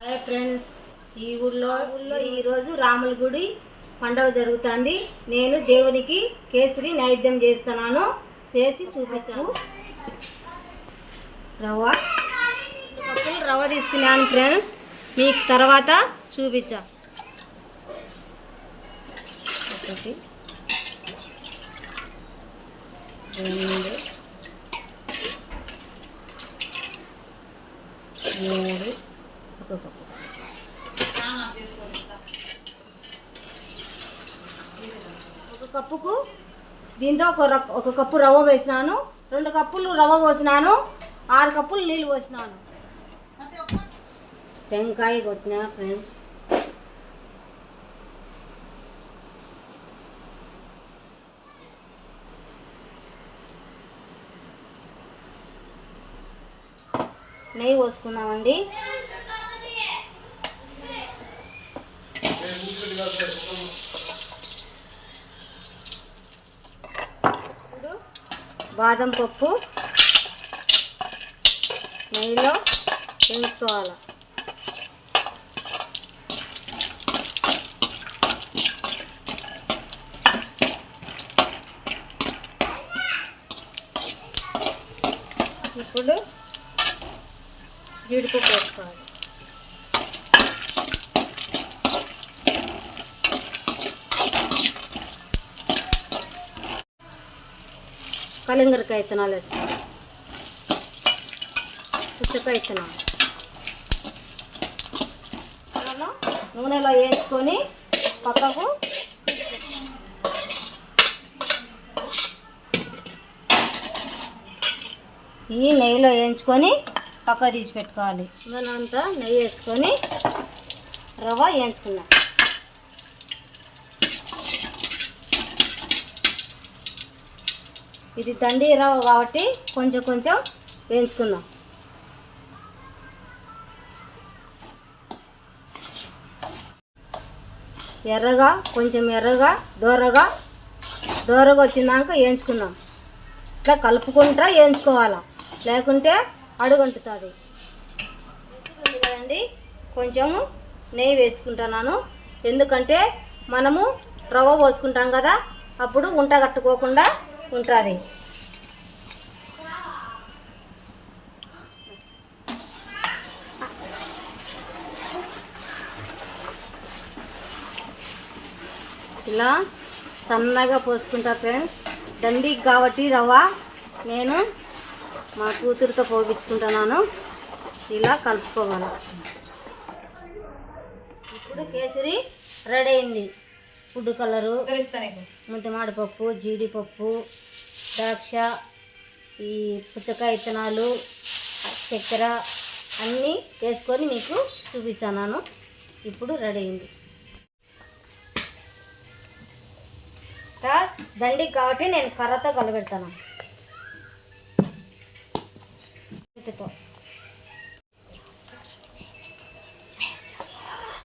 Hi friends, ఈ ఊళ్ళో ఈరోజు రాముల గుడి పండుగ జరుగుతుంది. నేను దేవునికి కేసరి నైవేద్యం చేస్తున్నాను. చేసి చూపించాను. రవ్వ తీసుకున్నాను ఫ్రెండ్స్, మీకు తర్వాత చూపించా. ఒకటి, రెండు, మూడు, ఒక కప్పుకు దీంతో ఒక కప్పు రవ్వ వేసినాను. 2 కప్పులు రవ్వ పోసినాను. 6 కప్పులు నీళ్ళు పోసినాను. టెంకాయ కొట్టినా ఫ్రెండ్స్. నెయ్యి పోసుకుందామండి. ఇప్పుడు బాదం పప్పు నెయ్యిలో వేయించుకోవాలి. ఇప్పుడు జీడిపప్పు వేసుకోవాలి. కలింగరకాయ విత్తనాలు వేసుకోవాలి. పుచ్చకాయ విత్తనాలు నూనెలో వేయించుకొని పక్కకు ఈ నెయ్యిలో వేయించుకొని పక్క తీసి పెట్టుకోవాలి. మనంతా నెయ్యి వేసుకొని రవ్వ వేయించుకున్నాం. ఇది దండి రవ్వ కాబట్టి కొంచెం కొంచెం వేయించుకుందాం. ఎర్రగా కొంచెం ఎర్రగా దోరగా వచ్చినాక వేయించుకుందాం. ఇట్లా కలుపుకుంటా వేయించుకోవాలా, లేకుంటే అడుగంటుతుంది కదండి. కొంచెము నెయ్యి వేసుకుంటున్నాను, ఎందుకంటే మనము రవ్వ పోసుకుంటాం కదా, అప్పుడు ఉంట కట్టుకోకుండా ఉంటుంది. ఇలా సన్నగా పోసుకుంటా ఫ్రెండ్స్. దండికి కాబట్టి రవ్వ నేను మా కూతురుతో పోపించుకుంటున్నాను. ఇలా కలుపుకోవాలి. ఇప్పుడు కేసరి రెడీ అయింది. ఫుడ్ కలరు, ముద్దమాడిపప్పు, జీడిపప్పు, ద్రాక్ష, ఈ పుచ్చకాయ విత్తనాలు, చక్కెర అన్నీ వేసుకొని మీకు చూపించాను. ఇప్పుడు రెడీ అయింది. దండికి కాబట్టి నేను కర్రతో కలబెడతాను.